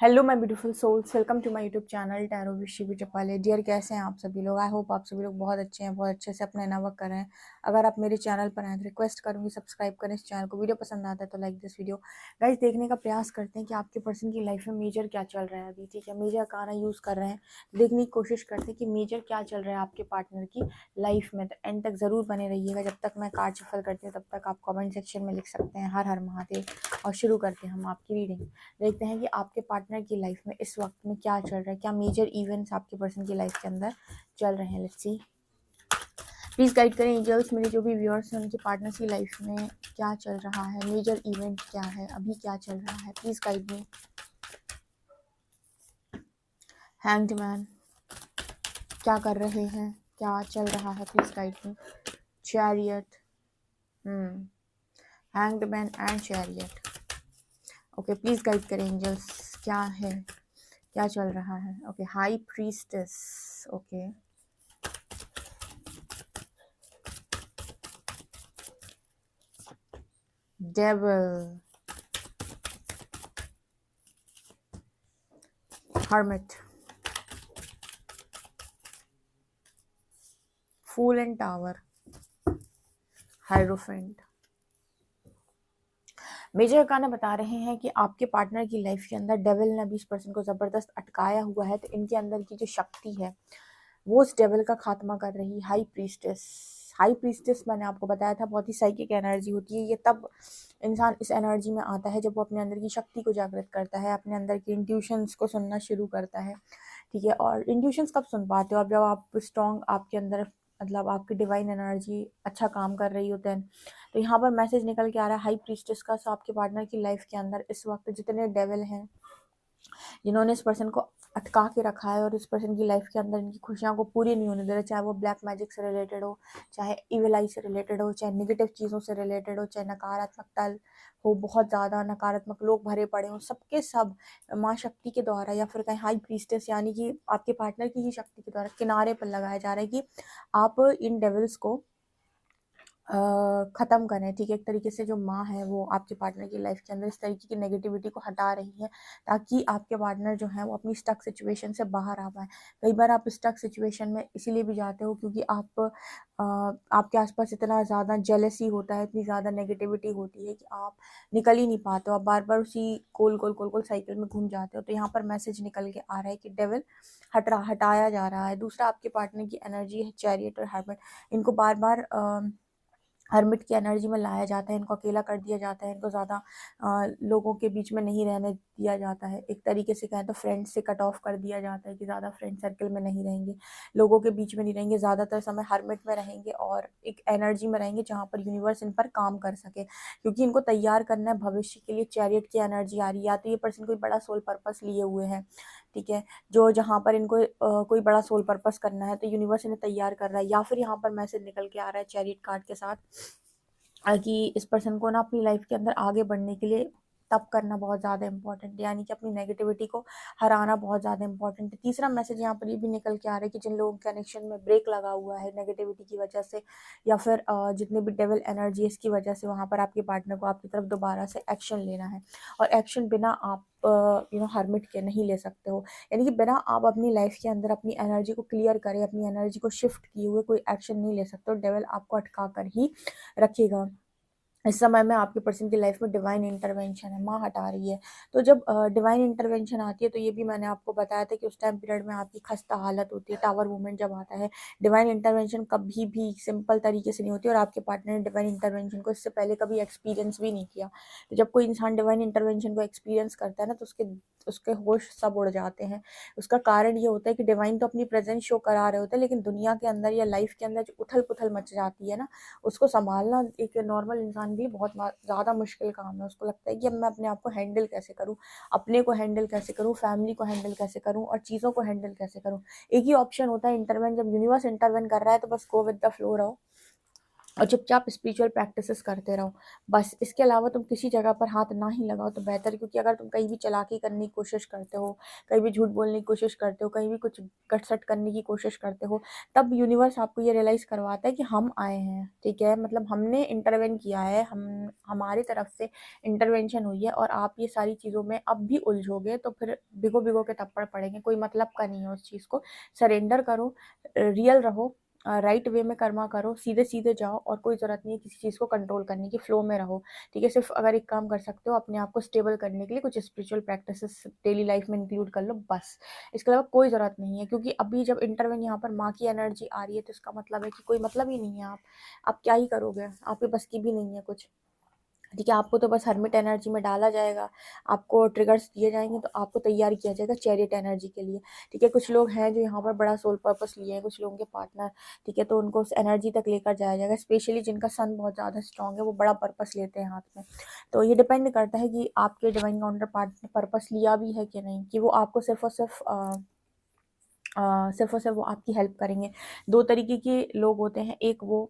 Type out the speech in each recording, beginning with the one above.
Hello my beautiful souls, welcome to my YouTube channel tarot with Shivi Chapale. Dear, कैसे हैं आप सभी लोग? आई होप आप सभी लोग बहुत अच्छे हैं, बहुत अच्छे से अपना इनर वर्क कर रहे हैं। अगर आप मेरे चैनल पर आए तो रिक्वेस्ट करूंगी सब्सक्राइब करें इस चैनल को। वीडियो पसंद आता है तो लाइक दिस वीडियो। गाइस, देखने का प्रयास करते हैं कि आपके पर्सन की लाइफ में मेजर क्या चल रहा है अभी। ठीक है, मेजर गाना यूज़ कर रहे हैं, देखने की कोशिश करते हैं कि मेजर क्या चल रहा है आपके पार्टनर की लाइफ में। तो एंड तक ज़रूर बने रहिएगा। जब तक मैं कार्ड शफल करती हूँ तब तक आप कमेंट सेक्शन में लिख सकते हैं हर हर महादेव। और शुरू करते हैं हम आपकी रीडिंग। देखते हैं कि आपके पार्टनर की लाइफ में इस वक्त में क्या चल रहा है, क्या मेजर इवेंट्स आपके पर्सन की लाइफ के अंदर चल रहे हैं। लेट्स सी, प्लीज गाइड करें एंजल्स, मेरे जो भी व्यूअर्स हैं उनके पार्टनर की लाइफ में क्या चल रहा है, मेजर इवेंट क्या है, अभी क्या चल रहा है। Please guide me. Hanged man, क्या कर रहे हैं, क्या चल रहा है, please guide me. Chariot, hanged man and chariot. Okay, please guide करें एंजल्स, क्या है, क्या चल रहा है। Okay, high priestess. Okay, devil, hermit, fool and tower, hierophant. Major गाना बता रहे हैं कि आपके पार्टनर की लाइफ के अंदर डेविल ने 20% को जबरदस्त अटकाया हुआ है। तो इनके अंदर की जो शक्ति है वो उस डेविल का खात्मा कर रही। हाई प्रीस्टेस, हाई प्रीस्टेस मैंने आपको बताया था बहुत ही साइकिक एनर्जी होती है। ये तब इंसान इस एनर्जी में आता है जब वो अपने अंदर की शक्ति को जागृत करता है, अपने अंदर की इंट्यूशंस को सुनना शुरू करता है। ठीक है, और इंट्यूशंस कब सुन पाते हो? अब जब आप स्ट्रॉन्ग, आपके अंदर मतलब आपकी डिवाइन एनर्जी अच्छा काम कर रही होते हैं। तो यहाँ पर मैसेज निकल के आ रहा है हाई प्रीस्टेस का। सो आपके पार्टनर की लाइफ के अंदर इस वक्त जितने डेविल हैं जिन्होंने इस पर्सन को अटका के रखा है और इस पर्सन की लाइफ के अंदर इनकी खुशियां को पूरी नहीं होने दे रहे, चाहे वो ब्लैक मैजिक से रिलेटेड हो, चाहे इविल आई से रिलेटेड हो, चाहे नेगेटिव चीज़ों से रिलेटेड हो, चाहे नकारात्मकता हो, बहुत ज़्यादा नकारात्मक लोग भरे पड़े हों, सबके सब माँ शक्ति के द्वारा या फिर कहीं हाई प्रीस्टेस यानी कि आपके पार्टनर की ही शक्ति के द्वारा किनारे पर लगाया जा रहा है कि आप इन डेविल्स को ख़त्म करें। ठीक है, एक तरीके से जो माँ है वो आपके पार्टनर की लाइफ के अंदर इस तरीके की नेगेटिविटी को हटा रही है ताकि आपके पार्टनर जो है वो अपनी स्टक सिचुएशन से बाहर आ पाए। कई बार आप स्टक सिचुएशन में इसीलिए भी जाते हो क्योंकि आपके आसपास इतना ज़्यादा जेलसी होता है, इतनी ज़्यादा नेगेटिविटी होती है कि आप निकल ही नहीं पाते हो, आप बार बार उसी गोल गोल गोल गोल साइकिल में घूम जाते हो। तो यहाँ पर मैसेज निकल के आ रहा है कि डेविल हटाया जा रहा है। दूसरा, आपके पार्टनर की एनर्जी है चैरियट और हर्मिट। इनको बार बार हर्मिट की एनर्जी में लाया जाता है, इनको अकेला कर दिया जाता है, इनको ज़्यादा लोगों के बीच में नहीं रहने दिया जाता है। एक तरीके से कहें तो फ्रेंड से कट ऑफ कर दिया जाता है कि ज़्यादा फ्रेंड सर्कल में नहीं रहेंगे, लोगों के बीच में नहीं रहेंगे, ज़्यादातर समय हर्मिट में रहेंगे और एक एनर्जी में रहेंगे जहाँ पर यूनिवर्स इन पर काम कर सके, क्योंकि इनको तैयार करना है भविष्य के लिए। चैरियट की एनर्जी आ रही है, या तो ये पर्सन कोई बड़ा सोल पर्पस लिए हुए हैं, ठीक है, जो जहाँ पर इनको कोई बड़ा सोल पर्पस करना है तो यूनिवर्स इन्हें तैयार कर रहा है। या फिर यहाँ पर मैसेज निकल के आ रहा है चैरियट कार्ड के साथ कि इस पर्सन को ना अपनी लाइफ के अंदर आगे बढ़ने के लिए तप करना बहुत ज़्यादा इंपॉर्टेंट है, यानी कि अपनी नेगेटिविटी को हराना बहुत ज़्यादा इंपॉर्टेंट है। तीसरा मैसेज यहाँ पर ये भी निकल के आ रहा है कि जिन लोगों के कनेक्शन में ब्रेक लगा हुआ है नेगेटिविटी की वजह से या फिर जितने भी डेविल एनर्जी इसकी वजह से, वहाँ पर आपके पार्टनर को आपकी तरफ दोबारा से एक्शन लेना है। और एक्शन बिना आप हर्मिट के नहीं ले सकते हो, यानी कि बिना आप अपनी लाइफ के अंदर अपनी एनर्जी को क्लियर करें, अपनी एनर्जी को शिफ्ट किए हुए कोई एक्शन नहीं ले सकते हो। डेविल आपको अटका कर ही रखेगा। इस समय में आपके पर्सन की लाइफ में डिवाइन इंटरवेंशन है, माँ हटा रही है। तो जब डिवाइन इंटरवेंशन आती है तो ये भी मैंने आपको बताया था कि उस टाइम पीरियड में आपकी खस्ता हालत होती है। टावर मूवमेंट जब आता है, डिवाइन इंटरवेंशन कभी भी सिंपल तरीके से नहीं होती और आपके पार्टनर ने डिवाइन इंटरवेंशन को इससे पहले कभी एक्सपीरियंस भी नहीं किया। तो जब कोई इंसान डिवाइन इंटरवेंशन को एक्सपीरियंस करता है ना तो उसके होश सब उड़ जाते हैं। उसका कारण ये होता है कि डिवाइन तो अपनी प्रेजेंस शो करा रहे होते हैं, लेकिन दुनिया के अंदर या लाइफ के अंदर जो उथल पुथल मच जाती है ना, उसको संभालना एक नॉर्मल इंसान के लिए बहुत ज़्यादा मुश्किल काम है। उसको लगता है कि अब मैं अपने आप को हैंडल कैसे करूँ, अपने को हैंडल कैसे करूँ, फैमिली को हैंडल कैसे करूँ और चीज़ों को हैंडल कैसे करूँ। एक ही ऑप्शन होता है इंटरवेन। जब यूनिवर्स इंटरवेन कर रहा है तो बस गो विद द फ्लो रहो। और चुपचाप स्पिरिचुअल प्रैक्टिसेस करते रहो बस। इसके अलावा तुम किसी जगह पर हाथ ना ही लगाओ तो बेहतर, क्योंकि अगर तुम कहीं भी चालाकी करने की कोशिश करते हो, कहीं भी झूठ बोलने की कोशिश करते हो, कहीं भी कुछ गटसट करने की कोशिश करते हो, तब यूनिवर्स आपको ये रियलाइज़ करवाता है कि हम आए हैं, ठीक है, मतलब हमने इंटरवेन किया है, हम हमारी तरफ से इंटरवेंशन हुई है, और आप ये सारी चीज़ों में अब भी उलझोगे तो फिर भिगो भिगो के थप्पड़ पड़ेंगे, कोई मतलब का नहीं है उस चीज़ को। सरेंडर करो, रियल रहो, राइट वे में कर्मा करो, सीधे सीधे जाओ, और कोई ज़रूरत नहीं है किसी चीज़ को कंट्रोल करने की, फ्लो में रहो, ठीक है। सिर्फ अगर एक काम कर सकते हो अपने आप को स्टेबल करने के लिए, कुछ स्पिरिचुअल प्रैक्टिसेस डेली लाइफ में इंक्लूड कर लो बस। इसके अलावा कोई ज़रूरत नहीं है, क्योंकि अभी जब इंटरवेन यहाँ पर माँ की एनर्जी आ रही है तो इसका मतलब है कि कोई मतलब ही नहीं है। आप क्या ही करोगे, आपके बस की भी नहीं है कुछ, ठीक है। आपको तो बस हर्मिट एनर्जी में डाला जाएगा, आपको ट्रिगर्स दिए जाएंगे, तो आपको तैयार किया जाएगा चैरियट एनर्जी के लिए, ठीक है। कुछ लोग हैं जो यहाँ पर बड़ा सोल पर्पस लिए हैं, कुछ लोगों के पार्टनर, ठीक है, तो उनको उस एनर्जी तक लेकर जाया जाएगा। स्पेशली जिनका सन बहुत ज़्यादा स्ट्रॉन्ग है, वो बड़ा पर्पस लेते हैं हाथ में। तो ये डिपेंड करता है कि आपके डिवाइन काउंटर पार्ट ने पर्पस लिया भी है कि नहीं, कि वो आपको सिर्फ और सिर्फ सिर्फ और सिर्फ वो आपकी हेल्प करेंगे। दो तरीके के लोग होते हैं, एक वो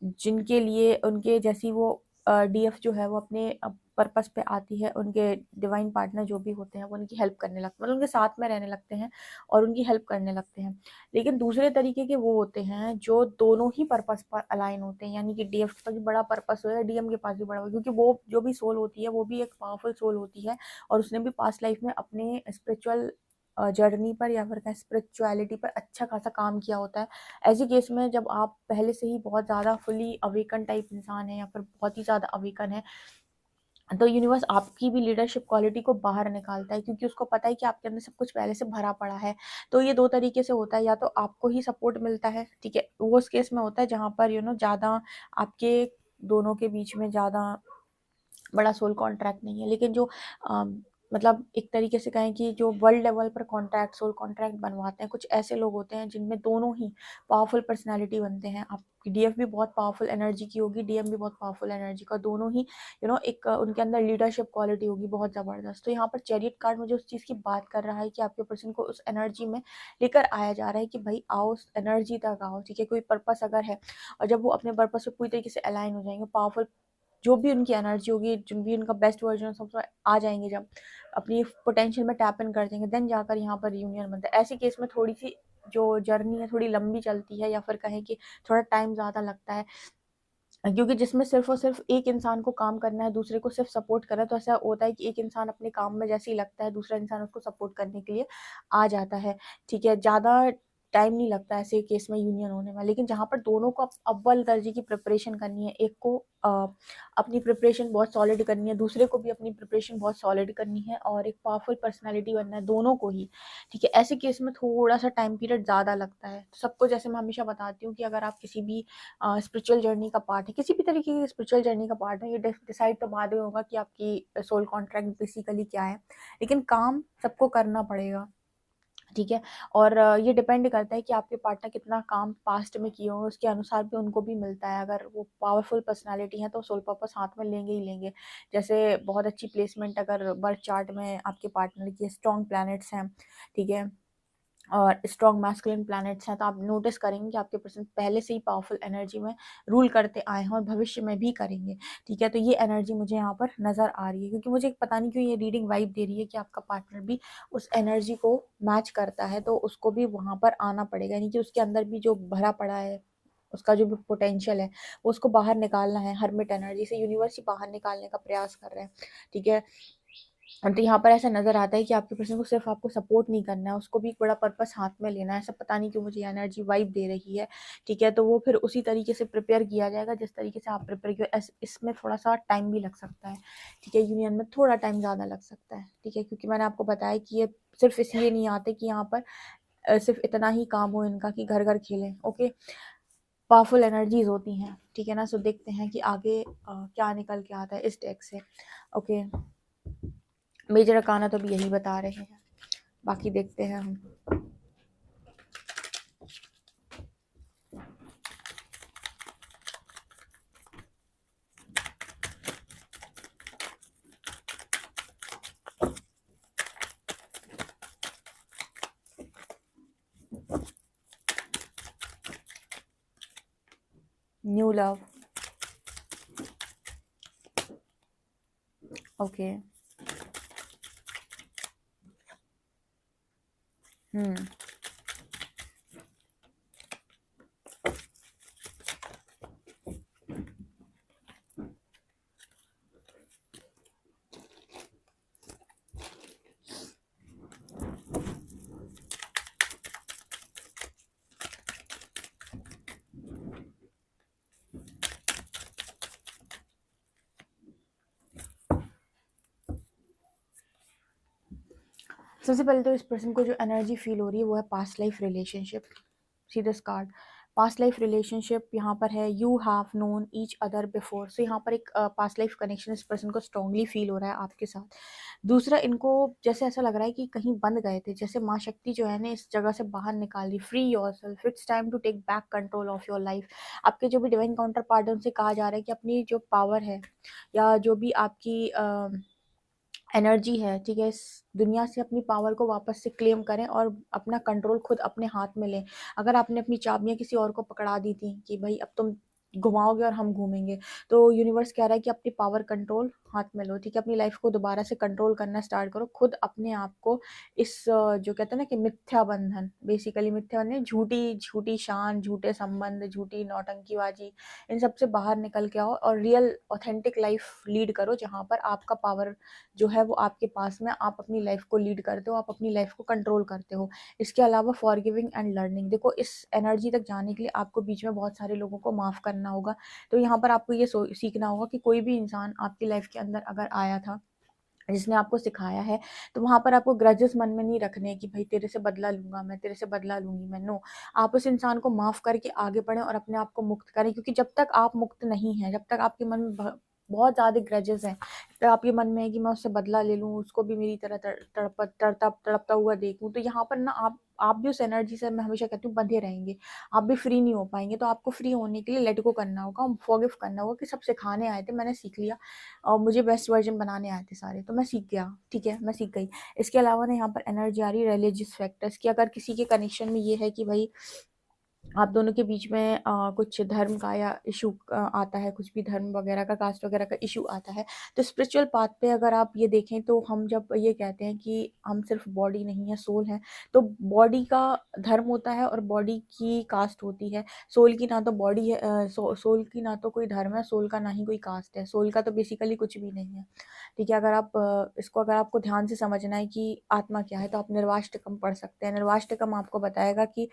जिनके लिए उनके जैसी वो डीएफ जो है वो अपने पर्पस पे आती है, उनके डिवाइन पार्टनर जो भी होते हैं वो उनकी हेल्प करने लगते हैं, मतलब उनके साथ में रहने लगते हैं और उनकी हेल्प करने लगते हैं। लेकिन दूसरे तरीके के वो होते हैं जो दोनों ही पर्पस पर अलाइन होते हैं, यानी कि डीएफ के पास भी बड़ा पर्पस होगा, डीएम के पास भी बड़ा होगा, क्योंकि वो जो भी सोल होती है वो भी एक पावरफुल सोल होती है, और उसने भी पास्ट लाइफ में अपने स्पिरिचुअल जर्नी पर या फिर स्पिरिचुअलिटी पर अच्छा खासा काम किया होता है। ऐसे केस में जब आप पहले से ही बहुत ज़्यादा फुली अवेकन टाइप इंसान है या फिर बहुत ही ज़्यादा अवेकन है, तो यूनिवर्स आपकी भी लीडरशिप क्वालिटी को बाहर निकालता है, क्योंकि उसको पता है कि आपके अंदर सब कुछ पहले से भरा पड़ा है। तो ये दो तरीके से होता है, या तो आपको ही सपोर्ट मिलता है, ठीक है, वो उस केस में होता है जहाँ पर ज़्यादा आपके दोनों के बीच में ज़्यादा बड़ा सोल कॉन्ट्रैक्ट नहीं है। लेकिन जो मतलब एक तरीके से कहें कि जो वर्ल्ड लेवल पर कॉन्ट्रैक्ट सोल कॉन्ट्रैक्ट बनवाते हैं, कुछ ऐसे लोग होते हैं जिनमें दोनों ही पावरफुल पर्सनालिटी बनते हैं। आपकी डीएफ भी बहुत पावरफुल एनर्जी की होगी, डीएम भी बहुत पावरफुल एनर्जी का, दोनों ही एक उनके अंदर लीडरशिप क्वालिटी होगी बहुत ज़बरदस्त। तो यहाँ पर चैरियट कार्ड मुझे उस चीज़ की बात कर रहा है कि आपके पर्सन को उस एनर्जी में लेकर आया जा रहा है कि भाई आओ, उस एनर्जी तक आओ, ठीक है। कोई पर्पस अगर है, और जब वो अपने पर्पस से पूरी तरीके से अलाइन हो जाएंगे, पावरफुल जो भी उनकी एनर्जी होगी, जो भी उनका बेस्ट वर्जन सब आ जाएंगे, जब अपनी पोटेंशियल में टैप इन कर देंगे, देन जाकर यहाँ पर यूनियन बनता है। ऐसे केस में थोड़ी सी जो जर्नी है थोड़ी लंबी चलती है, या फिर कहें कि थोड़ा टाइम ज़्यादा लगता है, क्योंकि जिसमें सिर्फ और सिर्फ एक इंसान को काम करना है, दूसरे को सिर्फ सपोर्ट करना है, तो ऐसा होता है कि एक इंसान अपने काम में जैसे ही लगता है, दूसरा इंसान उसको सपोर्ट करने के लिए आ जाता है, ठीक है। ज़्यादा टाइम नहीं लगता ऐसे केस में यूनियन होने में। लेकिन जहाँ पर दोनों को अव्वल दर्जे की प्रिपरेशन करनी है, एक को अपनी प्रिपरेशन बहुत सॉलिड करनी है, दूसरे को भी अपनी प्रिपरेशन बहुत सॉलिड करनी है, और एक पावरफुल पर्सनैलिटी बनना है दोनों को ही, ठीक है। ऐसे केस में थोड़ा सा टाइम पीरियड ज़्यादा लगता है। तो सबको जैसे मैं हमेशा बताती हूँ कि अगर आप किसी भी स्पिरिचुअल जर्नी का पार्ट है, किसी भी तरीके की स्पिरिचुअल जर्नी का पार्ट है, ये डिसाइड तो बाद में होगा कि आपकी सोल कॉन्ट्रैक्ट बेसिकली क्या है, लेकिन काम सबको करना पड़ेगा, ठीक है। और ये डिपेंड करता है कि आपके पार्टनर कितना काम पास्ट में किए हो, उसके अनुसार भी उनको भी मिलता है। अगर वो पावरफुल पर्सनालिटी है तो सोल पर्पस हाथ में लेंगे ही लेंगे। जैसे बहुत अच्छी प्लेसमेंट अगर बर्थ चार्ट में आपके पार्टनर की स्ट्रॉन्ग प्लैनेट्स हैं, ठीक है, और स्ट्रॉन्ग मैस्कुलिन प्लैनेट्स हैं, तो आप नोटिस करेंगे कि आपके पर्सन पहले से ही पावरफुल एनर्जी में रूल करते आए हैं और भविष्य में भी करेंगे, ठीक है। तो ये एनर्जी मुझे यहाँ पर नज़र आ रही है, क्योंकि मुझे पता नहीं क्यों ये रीडिंग वाइब दे रही है कि आपका पार्टनर भी उस एनर्जी को मैच करता है, तो उसको भी वहाँ पर आना पड़ेगा, यानी कि उसके अंदर भी जो भरा पड़ा है, उसका जो भी पोटेंशियल है वो उसको बाहर निकालना है। हर्मिट एनर्जी से यूनिवर्स ही बाहर निकालने का प्रयास कर रहे हैं, ठीक है। तो यहाँ पर ऐसा नज़र आता है कि आपके पर्सन को सिर्फ आपको सपोर्ट नहीं करना है, उसको भी एक बड़ा पर्पस हाथ में लेना है। ऐसा पता नहीं क्यों मुझे एनर्जी वाइब दे रही है, ठीक है। तो वो फिर उसी तरीके से प्रिपेयर किया जाएगा जिस तरीके से आप प्रिपेयर किए। इसमें थोड़ा सा टाइम भी लग सकता है, ठीक है, यूनियन में थोड़ा टाइम ज़्यादा लग सकता है, ठीक है, क्योंकि मैंने आपको बताया कि ये सिर्फ इसलिए नहीं आते कि यहाँ पर सिर्फ इतना ही काम हो इनका कि घर घर खेलें, ओके। पावरफुल एनर्जीज होती हैं, ठीक है ना। सो देखते हैं कि आगे क्या निकल के आता है इस डेक से, ओके। मेजर अकाना तो भी यही बता रहे हैं, बाकी देखते हैं हम। New love, okay. सबसे पहले तो इस पर्सन को जो एनर्जी फील हो रही है वो है past life relationship. See this card, past life relationship यहाँ पर है, you have known each other before. So यहाँ पर एक पास्ट लाइफ कनेक्शन इस पर्सन को स्ट्रांगली फील हो रहा है आपके साथ। दूसरा, इनको जैसे ऐसा लग रहा है कि कहीं बंद गए थे, जैसे माँ शक्ति जो है ना इस जगह से बाहर निकाल दी। Free yourself, it's time to take back control of your life. आपके जो भी डिवाइन काउंटर पार्ट है उनसे कहा जा रहा है कि अपनी जो पावर है या जो भी आपकी एनर्जी है, ठीक है, इस दुनिया से अपनी पावर को वापस से क्लेम करें और अपना कंट्रोल खुद अपने हाथ में लें। अगर आपने अपनी चाबियां किसी और को पकड़ा दी थी कि भाई अब तुम घुमाओगे और हम घूमेंगे, तो यूनिवर्स कह रहा है कि अपनी पावर कंट्रोल हाथ में लो, ठीक है। अपनी लाइफ को दोबारा से कंट्रोल करना स्टार्ट करो, खुद अपने आप को इस जो कहते हैं ना कि मिथ्या बंधन, बेसिकली मिथ्या बंधन, झूठी झूठी शान, झूठे संबंध, झूठी नौटंकीबाजी, इन सब से बाहर निकल के आओ और रियल ऑथेंटिक लाइफ लीड करो, जहाँ पर आपका पावर जो है वो आपके पास में, आप अपनी लाइफ को लीड करते हो, आप अपनी लाइफ को कंट्रोल करते हो। इसके अलावा फॉरगिविंग एंड लर्निंग, देखो इस एनर्जी तक जाने के लिए आपको बीच में बहुत सारे लोगों को माफ़ करना होगा। तो यहाँ पर आपको ये सीखना होगा कि कोई भी इंसान आपकी लाइफ के अंदर अगर आया था जिसने आपको सिखाया है, तो वहाँ पर आपको ग्रजेस मन में नहीं रखने कि भाई तेरे से बदला लूंगा मैं, तेरे से बदला लूंगी मैं। नो, आप उस इंसान को माफ़ करके आगे बढ़ें और अपने आप को मुक्त करें, क्योंकि जब तक आप मुक्त नहीं हैं, जब तक आपके मन में बहुत ज़्यादा ग्रजेस हैं, तो आपके मन में है कि मैं उससे बदला ले लूँ, उसको भी मेरी तरह तड़पता हुआ देखूँ, तो यहाँ पर ना आप भी उस एनर्जी से, मैं हमेशा कहती हूँ, बंधे रहेंगे। आप भी फ्री नहीं हो पाएंगे। तो आपको फ्री होने के लिए लेट गो करना होगा, फॉरगिव करना होगा कि सब सिखाने आए थे, मैंने सीख लिया और मुझे बेस्ट वर्जन बनाने आए थे सारे, तो मैं सीख गया, ठीक है, मैं सीख गई। इसके अलावा ना यहाँ पर एनर्जी आ रही है रिलीजियस फैक्टर्स की। अगर किसी के कनेक्शन में ये है कि भाई आप दोनों के बीच में कुछ धर्म का या इशू आता है, कुछ भी धर्म वगैरह का, कास्ट वगैरह का इशू आता है, तो स्पिरिचुअल पाथ पे अगर आप ये देखें तो हम जब ये कहते हैं कि हम सिर्फ बॉडी नहीं है, सोल है, तो बॉडी का धर्म होता है और बॉडी की कास्ट होती है। सोल की ना तो बॉडी है, सोल की ना तो कोई धर्म है, सोल का ना ही कोई कास्ट है, सोल का तो बेसिकली कुछ भी नहीं है, ठीक है। अगर आप इसको, अगर आपको ध्यान से समझना है कि आत्मा क्या है, तो आप निर्वाष्टकम पढ़ सकते हैं। निर्वाष्टकम आपको बताएगा कि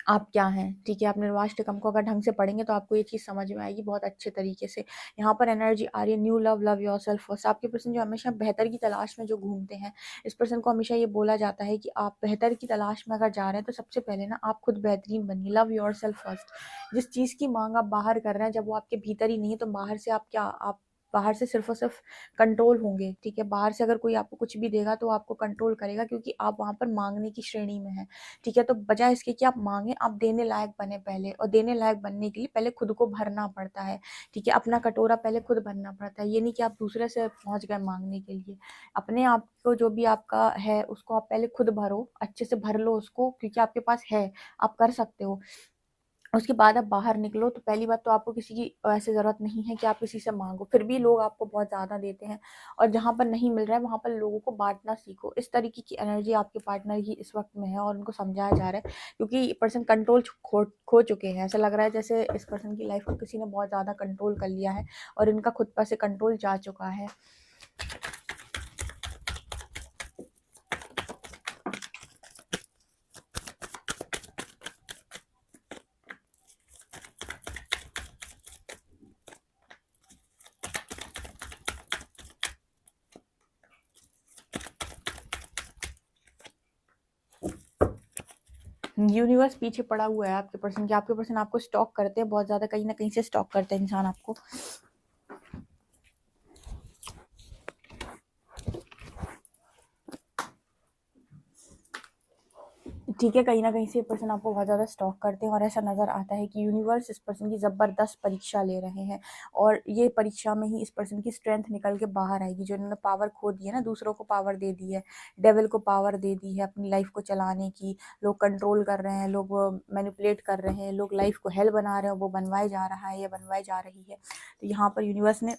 आप क्या हैं, ठीक है। आप निर्वाष्टकम को अगर ढंग से पढ़ेंगे तो आपको ये चीज़ समझ में आएगी बहुत अच्छे तरीके से। यहाँ पर एनर्जी आ रही है new love, love your self first. आपके पर्सन जो हमेशा बेहतर की तलाश में जो घूमते हैं, इस पर्सन को हमेशा ये बोला जाता है कि आप बेहतर की तलाश में अगर जा रहे हैं तो सबसे पहले ना आप खुद बेहतरीन बनिए। Love your self first. जिस चीज़ की मांग आप बाहर कर रहे हैं, जब वो आपके भीतर ही नहीं है, तो बाहर से आप क्या, आप बाहर से सिर्फ और सिर्फ कंट्रोल होंगे, ठीक है। बाहर से अगर कोई आपको कुछ भी देगा तो आपको कंट्रोल करेगा, क्योंकि आप वहाँ पर मांगने की श्रेणी में हैं, ठीक है। तो बजाय इसके कि आप मांगे, आप देने लायक बने पहले, और देने लायक बनने के लिए पहले खुद को भरना पड़ता है, ठीक है। अपना कटोरा पहले खुद भरना पड़ता है। ये नहीं कि आप दूसरे से पहुंच गए मांगने के लिए। अपने आप को जो भी आपका है उसको आप पहले खुद भरो, अच्छे से भर लो उसको, क्योंकि आपके पास है, आप कर सकते हो। उसके बाद आप बाहर निकलो, तो पहली बात तो आपको किसी की ऐसे ज़रूरत नहीं है कि आप किसी से मांगो। फिर भी लोग आपको बहुत ज़्यादा देते हैं, और जहाँ पर नहीं मिल रहा है वहाँ पर लोगों को बांटना सीखो। इस तरीके की एनर्जी आपके पार्टनर की इस वक्त में है, और उनको समझाया जा रहा है, क्योंकि पर्सन कंट्रोल खो चुके हैं। ऐसा लग रहा है जैसे इस पर्सन की लाइफ को किसी ने बहुत ज़्यादा कंट्रोल कर लिया है, और इनका खुद पर से कंट्रोल जा चुका है। यूनिवर्स पीछे पड़ा हुआ है आपके पर्सन के। आपके पर्सन आपको स्टॉक करते हैं बहुत ज़्यादा, कहीं ना कहीं से स्टॉक करते हैं इंसान आपको। ठीक है, कहीं ना कहीं से ये पर्सन आपको बहुत ज़्यादा स्टॉक करते हैं, और ऐसा नज़र आता है कि यूनिवर्स इस पर्सन की ज़बरदस्त परीक्षा ले रहे हैं, और ये परीक्षा में ही इस पर्सन की स्ट्रेंथ निकल के बाहर आएगी। जो इन्होंने पावर खो दी है ना, दूसरों को पावर दे दी है, डेविल को पावर दे दी है अपनी लाइफ को चलाने की। लोग कंट्रोल कर रहे हैं, लोग मैनिपुलेट कर रहे हैं, लोग लाइफ को हेल बना रहे हैं, वो बनवाए जा रहा है या बनवाई जा रही है। तो यहाँ पर यूनिवर्स ने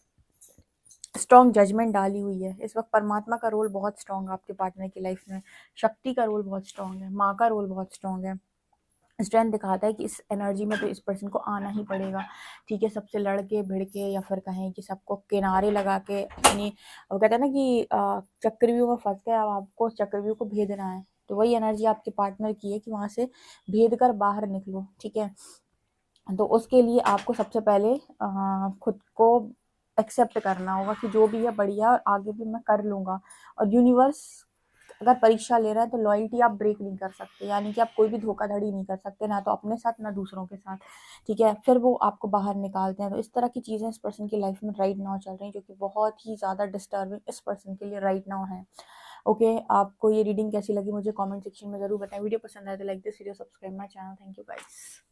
स्ट्रॉन्ग जजमेंट डाली हुई है। इस वक्त परमात्मा का रोल बहुत स्ट्रॉन्ग है आपके पार्टनर की लाइफ में, शक्ति का रोल बहुत स्ट्रॉन्ग है, माँ का रोल बहुत स्ट्रॉन्ग है। स्ट्रेंथ दिखाता है कि इस एनर्जी में तो इस पर्सन को आना ही पड़ेगा, ठीक है, सबसे लड़ के भिड़ के, या फिर कहें कि सबको किनारे लगा के अपनी, वो कहते हैं ना कि चक्रव्यूह में फंस गए, अब आपको चक्रव्यूह को भेदना है। तो वही एनर्जी आपके पार्टनर की है कि वहां से भेद कर बाहर निकलो, ठीक है। तो उसके लिए आपको सबसे पहले खुद को एक्सेप्ट करना होगा कि जो भी है बढ़िया, और आगे भी मैं कर लूँगा। और यूनिवर्स अगर परीक्षा ले रहा है तो लॉयल्टी आप ब्रेक नहीं कर सकते, यानी कि आप कोई भी धोखाधड़ी नहीं कर सकते, ना तो अपने साथ ना दूसरों के साथ, ठीक है। फिर वो आपको बाहर निकालते हैं। तो इस तरह की चीज़ें इस पर्सन की लाइफ में राइट नाउ चल रही हैं, जो कि बहुत ही ज़्यादा डिस्टर्बिंग इस पर्सन के लिए राइट नाउ है। ओके, आपको ये रीडिंग कैसी लगी मुझे कमेंट सेक्शन में ज़रूर बताएं। वीडियो पसंद आए तो like this video, subscribe my channel. Thank you guys.